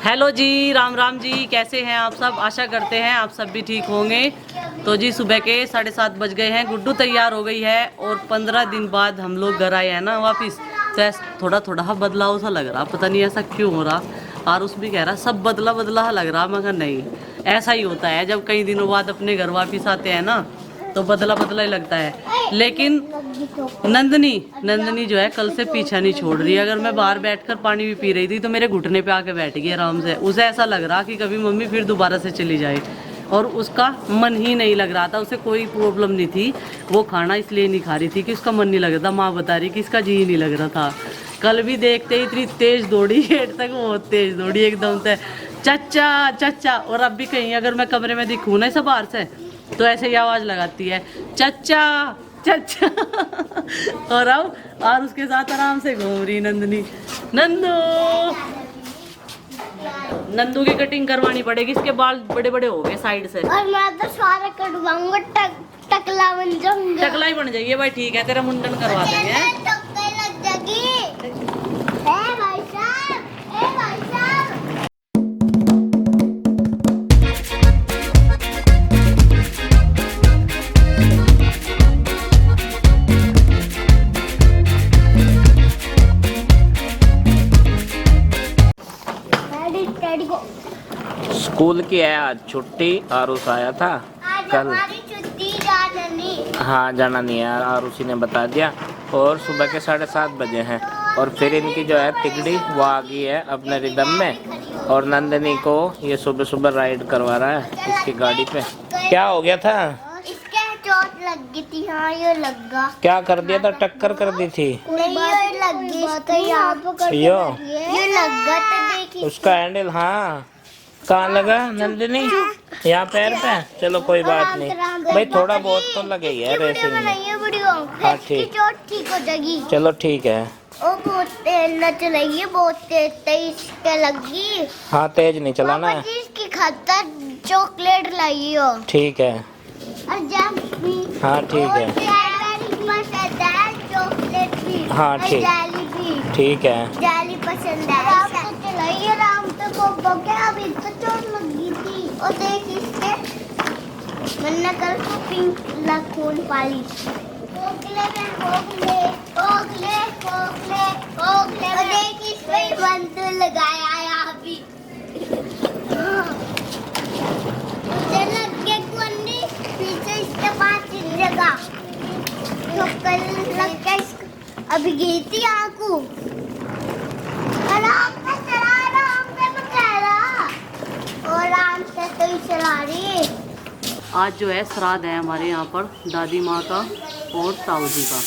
Hello जी, राम राम जी। कैसे हैं आप सब? आशा करते हैं आप सब भी ठीक होंगे। तो जी सुबह के 7:30 बज गए हैं। गुड्डू तैयार हो गई है और 15 दिन बाद हम लोग घर आए हैं ना वापिस। तो थोड़ा थोड़ा बदलाव सा लग रहा, पता नहीं ऐसा क्यों हो रहा। आरुष भी कह रहा सब बदला बदला लग रहा। मैं कहा नहीं, ऐसा ही होता है जब कई दिनों बाद अपने घर वापिस आते हैं ना, तो बदला बदला ही लगता है। लेकिन नंदनी जो है कल से पीछा नहीं छोड़ रही। अगर मैं बाहर बैठकर पानी भी पी रही थी तो मेरे घुटने पे आके बैठ गई आराम से। उसे ऐसा लग रहा कि कभी मम्मी फिर दोबारा से चली जाए, और उसका मन ही नहीं लग रहा था। उसे कोई प्रॉब्लम नहीं थी, वो खाना इसलिए नहीं खा रही थी कि उसका मन नहीं लग रहा था। माँ बता रही कि इसका जी नहीं लग रहा था। कल भी देखते ही इतनी तेज दौड़ी, गेट तक बहुत तेज दौड़ी एकदम से, चचा चचा। और अब भी कहीं अगर मैं कमरे में दिखूँ ना सब बाहर से, तो ऐसे ही आवाज़ लगाती है, चचा चचा। और उसके साथ आराम से घूम रही नंदनी। नंदू की कटिंग करवानी पड़ेगी, इसके बाल बड़े बड़े हो गए साइड से। और मैं तो सारे कटवाऊंगा, टकला बन जाऊंगा। टकला ही बन जाइए भाई, ठीक है, तेरा मुंडन करवा देंगे। लग जाएगी। भाई साहब, भाई साहब। स्कूल की है आज छुट्टी। आरुष आया था कल। हमारी छुट्टी जाना नहीं। हाँ जाना नहीं है, आरुषी ने बता दिया। और सुबह के 7:30 बजे हैं। और फिर इनकी जो है तिगड़ी वो आ गई है अपने रिदम में। और नंदनी को ये सुबह सुबह राइड करवा रहा है इसकी गाड़ी पे। क्या हो गया था? इसके चोट लग गई थी। हाँ ये लग गया। क्या कर दिया था? टक्कर कर दी थी? नहीं ये लग गई। यो ये लग गया तो देखिए उसका हैंडल। हाँ कहाँ लगा नंदिनी? यहाँ पैर पे? चलो कोई बात नहीं भाई, थोड़ा बहुत तो लगे ही है रेसिंग में। हाँ ठीक, ठीक हो जाएगी। चलो ठीक है। ओ बहुत तेज न चलाइए, बहुत तेज के लगी। हाँ तेज नहीं चलाना है। इसकी खातर चॉकलेट लाइयो। ठीक है। और जैम भी। हाँ ठीक है। चॉकलेट भी। हाँ ठीक, जेली भी। ठीक है। जेली पसंद है। चलाइए राम तक को क्या अभी तो चोट लगी थी। और देख इसके मैंने कल को पिंक खून पाली। ओगले में ओगले ओगले ओगले ओगले। और देख इसमें बंद लगाया यहाँ भी। उसे लग के कुंडी पीछे इसके पास जगह तो कल लग के अभी गई थी आंखों। आराम से चला, आराम से मत चला। और आराम से तो ही चला रही है। आज जो है श्राद्ध है हमारे यहाँ पर, दादी माँ का और ताऊ जी का।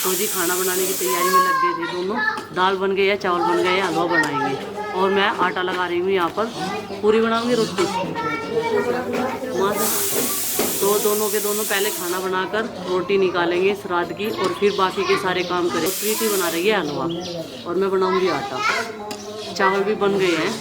तो जी खाना बनाने की तैयारी में लग गए थे दोनों। दाल बन गई है, चावल बन गए हैं, हलवा बनाएंगे। और मैं आटा लगा रही हूँ यहाँ पर, पूरी बनाऊंगी रोटी माँ से। तो दोनों के दोनों पहले खाना बनाकर रोटी निकालेंगे श्राद्ध की, और फिर बाकी के सारे काम करें। प्रीति बना रही है हलवा और मैं बनाऊंगी आटा। चावल भी बन गए हैं।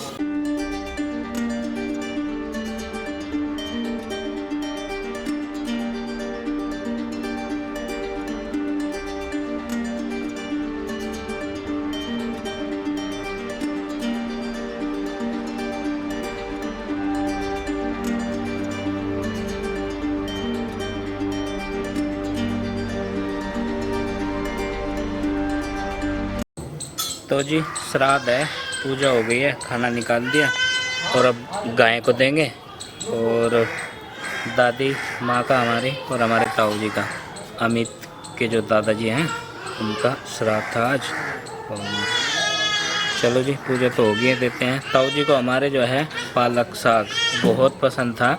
तो जी श्राद्ध है, पूजा हो गई है, खाना निकाल दिया और अब गाय को देंगे। और दादी माँ का हमारी और हमारे ताऊ जी का, अमित के जो दादाजी हैं उनका श्राद्ध था आज। और चलो जी पूजा तो हो गई है, देते हैं। ताऊ जी को हमारे जो है पालक साग बहुत पसंद था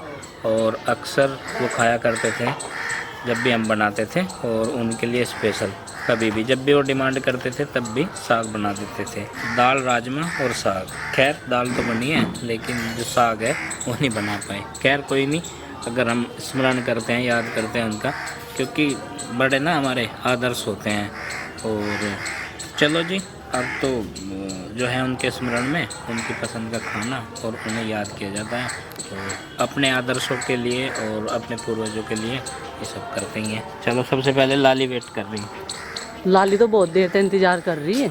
और अक्सर वो खाया करते थे जब भी हम बनाते थे। और उनके लिए स्पेशल कभी भी जब भी वो डिमांड करते थे तब भी साग बना देते थे। दाल राजमा और साग। खैर दाल तो बनी है लेकिन जो साग है वो नहीं बना पाए। खैर कोई नहीं, अगर हम स्मरण करते हैं, याद करते हैं उनका, क्योंकि बड़े ना हमारे आदर्श होते हैं। और चलो जी अब तो जो है उनके स्मरण में उनकी पसंद का खाना और उन्हें याद किया जाता है। तो अपने आदर्शों के लिए और अपने पूर्वजों के लिए ये सब करते ही हैं। चलो सबसे पहले लाली वेट कर रही है। लाली तो बहुत देर से इंतजार कर रही है।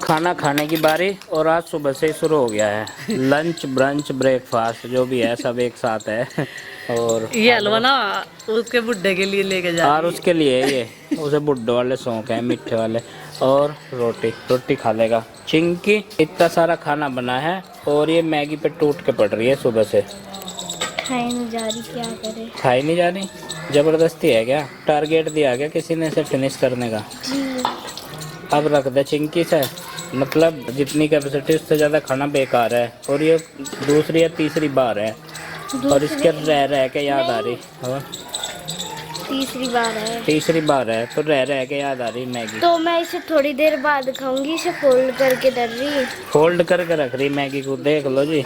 खाना खाने की बारी और आज सुबह से ही शुरू हो गया है। लंच ब्रंच ब्रेकफास्ट जो भी है सब एक साथ है। और ये हलवा ना उसके बुड्ढे के लिए लेके जा और उसके लिए ये उसे बुड्ढे वाले शौक है मीठे वाले। और रोटी खा लेगा। चिंकी इतना सारा खाना बना है और ये मैगी पे टूट के पड़ रही है सुबह से। खाई नहीं जा रही, क्या करे। खाई नहीं जा रही, जबरदस्ती है क्या? टारगेट दिया गया किसी ने इसे फिनिश करने का? अब रख दे चिंकी से, मतलब जितनी कैपेसिटी उससे ज़्यादा खाना बेकार है। और ये दूसरी या तीसरी बार है और इसके रह के याद आ रही। हाँ तीसरी बार है तो रह के याद आ रही मैगी। तो मैं इसे थोड़ी देर बाद खाऊंगी। इसे फोल्ड करके डर रही है। फोल्ड करके रख रही मैगी को, देख लो जी।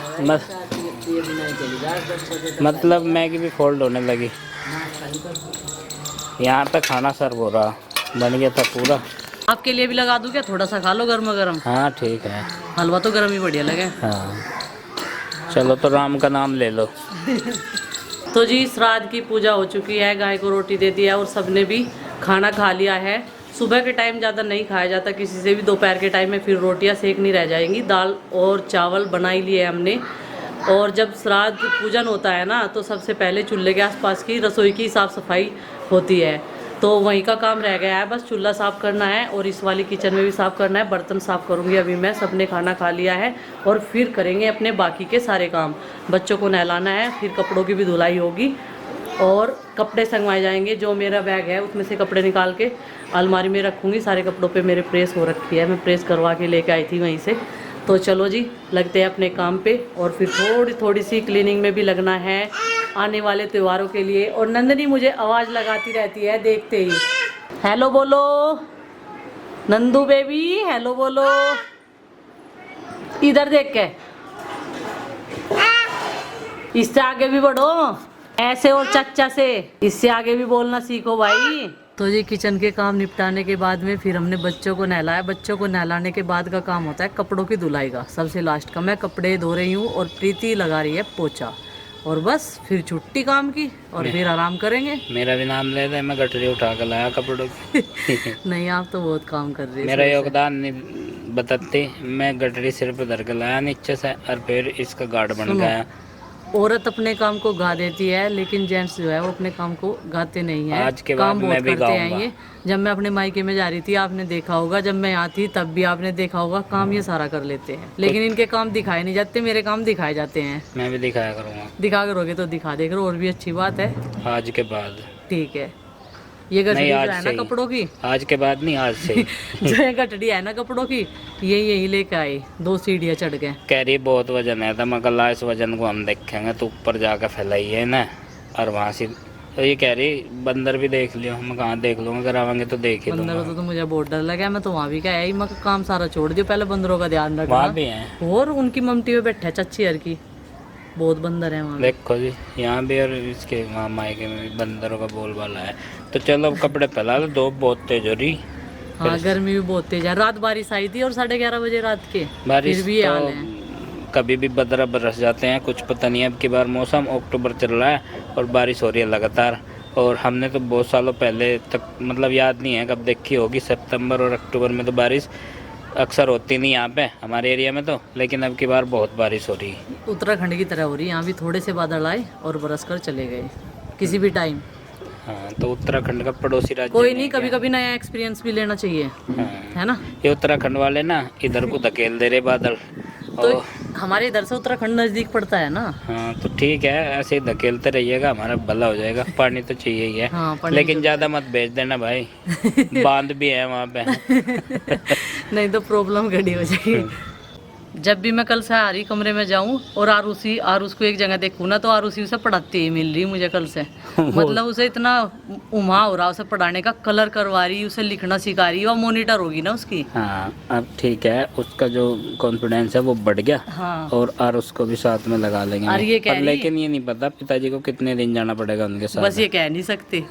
मतलब मैगी भी फोल्ड होने लगी। यहाँ पे खाना सर्व हो रहा, बन गया था पूरा। आपके लिए भी लगा दूं क्या? थोड़ा सा खा लो गर्मा गर्म। हाँ ठीक है, हलवा तो गर्म ही बढ़िया लगे। हाँ चलो तो राम का नाम ले लो। तो जी श्राद्ध की पूजा हो चुकी है, गाय को रोटी दे दिया और सबने भी खाना खा लिया है। सुबह के टाइम ज़्यादा नहीं खाया जाता किसी से भी, दोपहर के टाइम में फिर रोटियां सेकनी रह जाएंगी। दाल और चावल बना ही लिए हमने। और जब श्राद्ध पूजन होता है ना तो सबसे पहले चूल्हे के आसपास की रसोई की साफ़ सफाई होती है, तो वहीं का काम रह गया है। बस चूल्हा साफ़ करना है और इस वाली किचन में भी साफ़ करना है। बर्तन साफ़ करूँगी अभी मैं। सबने खाना खा लिया है और फिर करेंगे अपने बाकी के सारे काम। बच्चों को नहलाना है, फिर कपड़ों की भी धुलाई होगी और कपड़े संगवाए जाएंगे। जो मेरा बैग है उसमें से कपड़े निकाल के अलमारी में रखूँगी। सारे कपड़ों पे मेरे प्रेस हो रखी है, मैं प्रेस करवा के लेके आई थी वहीं से। तो चलो जी लगते हैं अपने काम पे और फिर थोड़ी सी क्लीनिंग में भी लगना है आने वाले त्योहारों के लिए। और नंदनी मुझे आवाज़ लगाती रहती है देखते ही। हेलो बोलो नंदू बेबी, हेलो बोलो। इधर देख के, इससे आगे भी बढ़ो, ऐसे और चच्चा से, इससे आगे भी बोलना सीखो भाई। तो जी किचन के काम निपटाने के बाद में फिर हमने बच्चों को नहलाया। बच्चों को नहलाने के बाद का काम होता है कपड़ों की धुलाई का, सबसे लास्ट का। मैं कपड़े धो रही हूँ और प्रीति लगा रही है पोछा। और बस फिर छुट्टी काम की और फिर आराम करेंगे। मेरा भी नाम ले दे, मैं गठरी उठा कर लाया कपड़ों की। नहीं आप तो बहुत काम कर रहे हैं। मेरा योगदान नहीं बताते, मैं गठरी सिर पे धर के लाया नीचे से और फिर इसका गार्ड बन गया। औरत अपने काम को गा देती है लेकिन जेंट्स जो है वो अपने काम को गाते नहीं है। आज के काम बाद मैं भी करते हैं गाऊंगा। ये। जब मैं अपने मायके में जा रही थी आपने देखा होगा, जब मैं यहाँ थी तब भी आपने देखा होगा, काम ये सारा कर लेते हैं। लेकिन इनके काम दिखाए नहीं जाते, मेरे काम दिखाए जाते हैं। मैं भी दिखाया करूँगा। दिखा करोगे तो दिखा दे करो, और भी अच्छी बात है। आज के बाद ठीक है। ये गठड़ी जो है ना कपड़ों की, आज के बाद नहीं, आज से जो ये गठड़ी है ना कपड़ों की, यही लेके आई। 2 सीढ़ियाँ चढ़ गए। कह रही बहुत वजन है, तो मैं कल इस वजन को हम देखेंगे तो ऊपर जाकर फैलाइए ना। और वहाँ से तो ये कह रही बंदर भी देख लियो। मैं कहाँ देख लूँगा, अगर आवांगे तो देख ही लूँगा। बंदरों तो मुझे बहुत डर लगा। मैं तो वहाँ भी क्या है, मैं काम सारा छोड़ दिया, पहले बंदरों का ध्यान रखना। वहाँ भी हैं और उनकी ममटी में बैठा चच्ची हर की, बहुत बंदर है वहाँ। देखो जी यहाँ भी और इसके वहाँ मायके में भी बंदरों का बोलबाला है। तो चलो अब कपड़े फैला लो, धूप बहुत तेज हो रही। हाँ गर्मी भी बहुत तेज है। रात बारिश आई थी और 11:30 बजे रात के, बारिश फिर भी ये हाल तो है। कभी भी बदरा बरस जाते हैं, कुछ पता नहीं है। अब की बार मौसम अक्टूबर चल रहा है और बारिश हो रही है लगातार। और हमने तो बहुत सालों पहले तक, मतलब याद नहीं है कब देखी होगी, सितंबर और अक्टूबर में तो बारिश अक्सर होती नहीं यहाँ पे हमारे एरिया में तो। लेकिन अब की बार बहुत बारिश हो रही है, उत्तराखंड की तरह हो रही है। यहाँ भी थोड़े से बादल आए और बरस कर चले गए किसी भी टाइम। हाँ तो उत्तराखंड का पड़ोसी राज्य कोई नहीं, कभी कभी नया एक्सपीरियंस भी लेना चाहिए, हाँ। है ना। ये उत्तराखंड वाले ना इधर को धकेल दे रहे बादल। तो हमारे इधर से उत्तराखंड नजदीक पड़ता है ना। हाँ तो ठीक है, ऐसे ही धकेलते रहिएगा, हमारा भला हो जाएगा। पानी तो चाहिए ही है। हाँ, लेकिन ज्यादा मत भेज देना भाई, बांध भी है वहाँ पे। नहीं तो प्रॉब्लम खड़ी हो जाएगी। जब भी मैं कल से आ रही कमरे में जाऊं और आरुष को एक जगह देखूं ना, तो आरुषी उसे पढ़ाती ही मिल रही मुझे कल से। मतलब उसे इतना उमा हो रहा उसे पढ़ाने का, कलर करवा रही, उसे लिखना सिखा रही। वो मॉनिटर होगी ना उसकी। हाँ अब ठीक है, उसका जो कॉन्फिडेंस है वो बढ़ गया। हाँ। और उसको भी साथ में लगा लेंगे। और ये कह रही, लेकिन ये नहीं पता पिताजी को कितने दिन जाना पड़ेगा उनके साथ। बस ये कह नहीं सकते।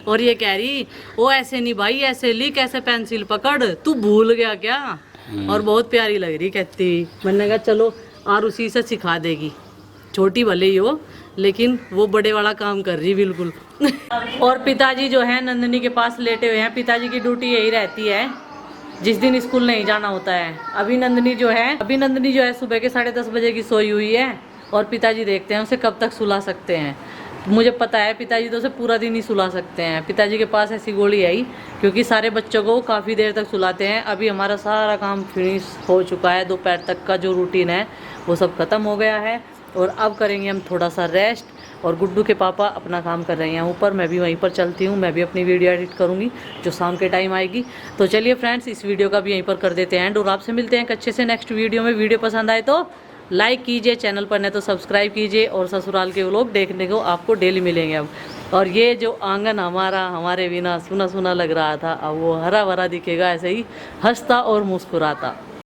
और ये कह रही वो ऐसे नहीं भाई, ऐसे लिख, ऐसे पेंसिल पकड़, तू भूल गया क्या। और बहुत प्यारी लग रही कहती। मैंने कहा चलो आरुषि से सिखा देगी, छोटी भले ही हो लेकिन वो बड़े वाला काम कर रही बिल्कुल। और पिताजी जो है नंदनी के पास लेटे हुए हैं। पिताजी की ड्यूटी यही रहती है जिस दिन स्कूल नहीं जाना होता है। अभिनंदनी जो है सुबह के 10:30 बजे की सोई हुई है और पिताजी देखते हैं उसे कब तक सुला सकते हैं। मुझे पता है पिताजी तो उसे पूरा दिन ही सुला सकते हैं। पिताजी के पास ऐसी गोली है ही, क्योंकि सारे बच्चों को काफ़ी देर तक सुलाते हैं। अभी हमारा सारा काम फिनिश हो चुका है, दोपहर तक का जो रूटीन है वो सब खत्म हो गया है और अब करेंगे हम थोड़ा सा रेस्ट। और गुड्डू के पापा अपना काम कर रहे हैं ऊपर, मैं भी वहीं पर चलती हूँ, मैं भी अपनी वीडियो एडिट करूँगी जो शाम के टाइम आएगी। तो चलिए फ्रेंड्स, इस वीडियो का भी यहीं पर कर देते हैं एंड और आपसे मिलते हैं एक अच्छे से नेक्स्ट वीडियो में। वीडियो पसंद आए तो लाइक कीजिए, चैनल पर नहीं तो सब्सक्राइब कीजिए और ससुराल के व्लॉग देखने को आपको डेली मिलेंगे अब। और ये जो आंगन हमारे बिना सूना सूना लग रहा था, अब वो हरा भरा दिखेगा, ऐसे ही हंसता और मुस्कुराता।